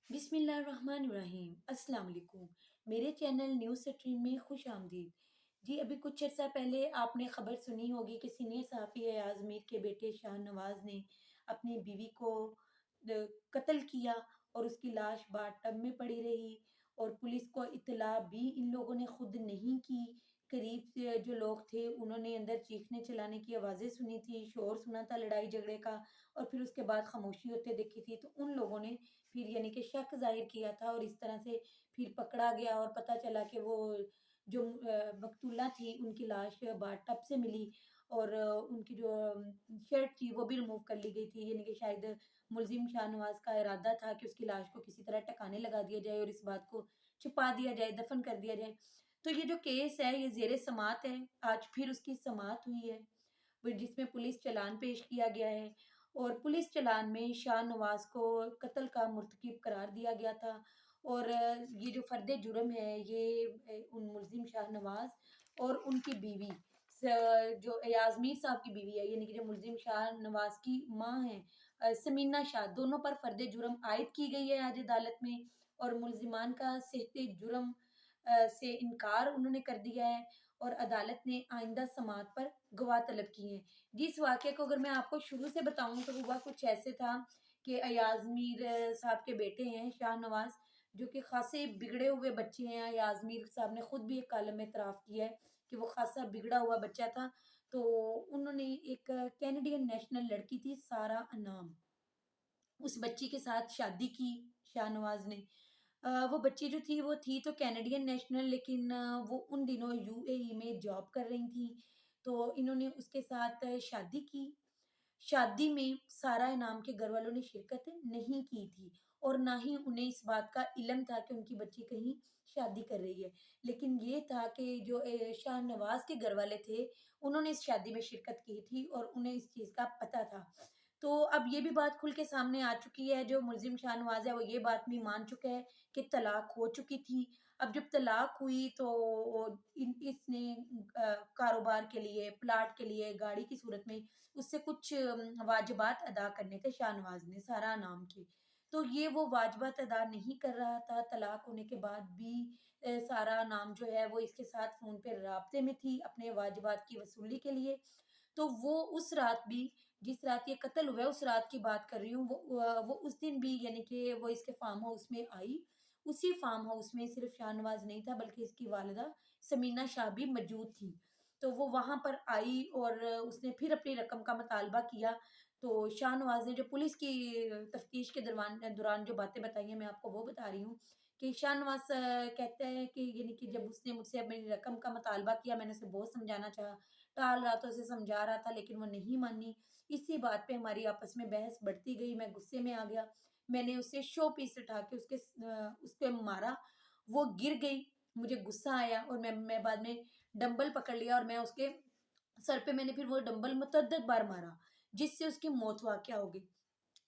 बिस्मिल्लाहिर्रहमानिर्रहीम। अस्सलाम वालेकुम। मेरे चैनल न्यूज़ स्ट्रीम में खुश आमदीद। जी, अभी कुछ अर्सा पहले आपने खबर सुनी होगी कि सीनियर सहाफ़ी अयाज़ मीर के बेटे शाहनवाज़ ने अपनी बीवी को कत्ल किया और उसकी लाश बाथ टब में पड़ी रही और पुलिस को इत्तला भी इन लोगों ने खुद नहीं की। करीब से जो लोग थे उन्होंने अंदर चीखने चिल्लाने की आवाज़ें सुनी थी, शोर सुना था लड़ाई झगड़े का और फिर उसके बाद खामोशी होते देखी थी। तो उन लोगों ने फिर यानी कि शक ज़ाहिर किया था और इस तरह से फिर पकड़ा गया और पता चला कि वो जो मक़तूला थी उनकी लाश बाथ टब से मिली और उनकी जो शर्ट थी वो भी रिमूव कर ली गई थी। यानी कि शायद मुलज़िम शाहनवाज़ का इरादा था कि उसकी लाश को किसी तरह टकाने लगा दिया जाए और इस बात को छुपा दिया जाए, दफ़न कर दिया जाए। तो ये जो केस है ये ज़ेरे समाअत है। आज फिर उसकी समाअत हुई है। जिसमें पुलिस चालान पेश किया गया है और पुलिस चालान में शाहनवाज को कत्ल का मुर्तकिब करार दिया गया था और ये जो फर्द जुर्म है ये उन मुलजिम शाहनवाज और उनकी बीवी जो अयाज मीर साहब की बीवी है यानी कि जो मुलजिम शाहनवाज की माँ है समीना शाह दोनों पर फर्द जुर्म आयद की गई है आज अदालत में और मुलजिमान का सेहते जुर्म से इनकार उन्होंने कर दिया है और अदालत ने आइंदा समाअत पर गवाह तलब किए हैं। जिस वाक़ये को अगर मैं आपको शुरू से बताऊँ तो हुआ कुछ ऐसे था कि अयाज़ मीर साहब के बेटे हैं शाहनवाज़, जो कि ख़ासे बिगड़े हुए बच्चे हैं। अयाज़ मीर साहब ने खुद भी एक कॉलम में इतराफ़ किया है कि वो ख़ासा बिगड़ा हुआ बच्चा था। तो उन्होंने एक कैनेडियन नेशनल लड़की थी सारा अनाम, उस बच्ची के साथ शादी की शाहनवाज़ ने। वो बच्ची जो थी वो थी तो कैनेडियन नेशनल लेकिन वो उन दिनों यूएई में जॉब कर रही थी। तो इन्होंने उसके साथ शादी की। शादी में सारा इनाम के घर वालों ने शिरकत नहीं की थी और ना ही उन्हें इस बात का इल्म था कि उनकी बच्ची कहीं शादी कर रही है। लेकिन ये था कि जो शाहनवाज़ के घर वाले थे, उन्होंने इस शादी में शिरकत की थी और उन्हें इस चीज़ का पता था। तो अब ये भी बात खुल के सामने आ चुकी है, जो मुलज़िम शाहनवाज़ है वो ये बात भी मान चुका है कि तलाक हो चुकी थी। अब जब तलाक हुई तो इसने कारोबार के लिए, प्लाट के लिए, गाड़ी की सूरत में उससे कुछ वाजिबात अदा करने थे शाहनवाज़ ने सारा नाम के। तो ये वो वाजिबात अदा नहीं कर रहा था, तलाक होने के बाद भी सारा नाम जो है वो इसके साथ फ़ोन पे राब्ते में थी अपने वाजिबात की वसूली के लिए। तो वो उस रात भी जिस रात ये कत्ल हुआ है उस रात की बात कर रही हूँ, वो उस दिन भी यानी कि वो इसके फार्म हाउस में आई। उसी फार्म हाउस में सिर्फ़ शाहनवाज़ नहीं था बल्कि इसकी वालिदा समीना शाह भी मौजूद थी। तो वो वहाँ पर आई और उसने फिर अपनी रकम का मुतालबा किया। तो शाहनवाज़ ने जो पुलिस की तफ्तीश के दौरान जो बातें बताई हैं मैं आपको वो बता रही हूँ कि शाहनवाज़ कहता है कि यानी कि जब उसने मुझसे मेरी रकम का मुतालबा किया मैंने उसे बहुत समझाना चाहा, टाल रहा था, उसे समझा रहा था लेकिन वो नहीं मानी। इसी बात पे हमारी आपस में बहस बढ़ती गई, मैं गुस्से में आ गया। मैंने उसे शो पीस उठा के उसके मारा, वो गिर गई, मुझे गुस्सा आया और मैं बाद में डंबल पकड़ लिया और मैं उसके सर पे मैंने फिर वो डंबल मुतअद्दिद बार मारा, जिससे उसकी मौत वाक़या हो गई।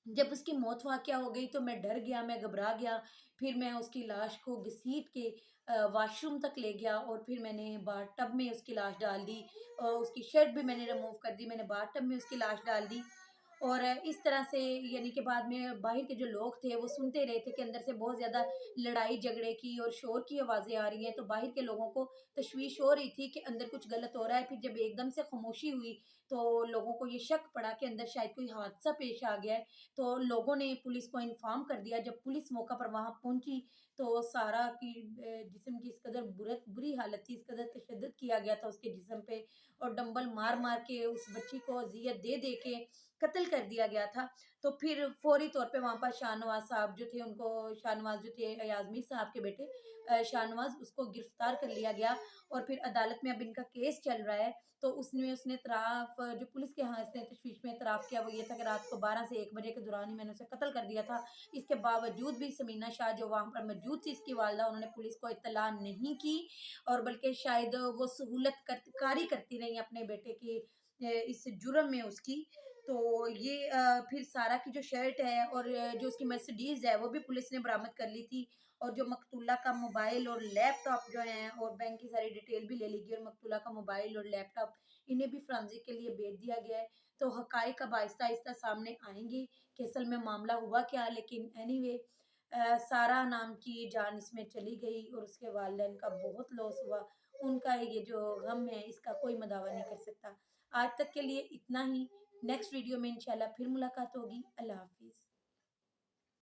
जब उसकी मौत वाक़या हो गई तो मैं डर गया, मैं घबरा गया। फिर मैं उसकी लाश को घसीट के वॉशरूम तक ले गया और फिर मैंने बाथ टब में उसकी लाश डाल दी। उसकी शर्ट भी मैंने रिमूव कर दी, मैंने बाथ टब में उसकी लाश डाल दी और इस तरह से यानी कि बाद में बाहर के जो लोग थे वो सुनते रहे थे कि अंदर से बहुत ज़्यादा लड़ाई झगड़े की और शोर की आवाज़ें आ रही हैं। तो बाहर के लोगों को तशवीश हो रही थी कि अंदर कुछ गलत हो रहा है। फिर जब एकदम से खामोशी हुई तो लोगों को ये शक पड़ा कि अंदर शायद कोई हादसा पेश आ गया है। तो लोगों ने पुलिस को इन्फॉर्म कर दिया। जब पुलिस मौका पर वहाँ पहुंची तो सारा की जिस्म की इस कदर बुरी हालत थी, इस कदर तशद्दुद किया गया था उसके जिस्म पे और डंबल मार मार के उस बच्ची को अजियत दे दे के कत्ल कर दिया गया था। तो फिर फौरी तौर पे वहाँ पर शाहनवाज साहब जो थे उनको शाहनवाज जो थे याजमीर साहब के बेटे शाहनवाज उसको गिरफ्तार कर लिया गया और फिर अदालत में अब इनका केस चल रहा है। तो उसने उसने इतराफ़ जो पुलिस के यहाँ इसने तशवीश में इतराफ़ किया वो ये था कि रात को 12 से 1 बजे के दौरान ही मैंने उसे कत्ल कर दिया था। इसके बावजूद भी समीना शाह जो वहाँ पर मौजूद थी इसकी वालिदा उन्होंने पुलिस को इत्तला नहीं की और बल्कि शायद वो सहूलत कारी करती रही अपने बेटे की इस जुर्म में उसकी। तो ये फिर सारा की जो शर्ट है और जो उसकी मर्सिडीज़ है वो भी पुलिस ने बरामद कर ली थी और जो मकतूला का मोबाइल और लैपटॉप जो हैं और बैंक की सारी डिटेल भी ले ली गई और मकतूला का मोबाइल और लैपटॉप इन्हें भी फोरेंसिक के लिए भेज दिया गया है। तो हकाइक अब आहिस्ता-आहिस्ता सामने आएँगे कि असल में मामला हुआ क्या। लेकिन एनीवे سارہ نام کی جان اس میں چلی گئی اور اس کے والدین کا بہت لاس ہوا۔ ان کا یہ جو غم ہے اس کا کوئی مداوع نہیں کر سکتا۔ آج تک کے لیے اتنا ہی، نیکسٹ ویڈیو میں انشاءاللہ پھر ملاقات ہوگی۔ اللہ حافظ۔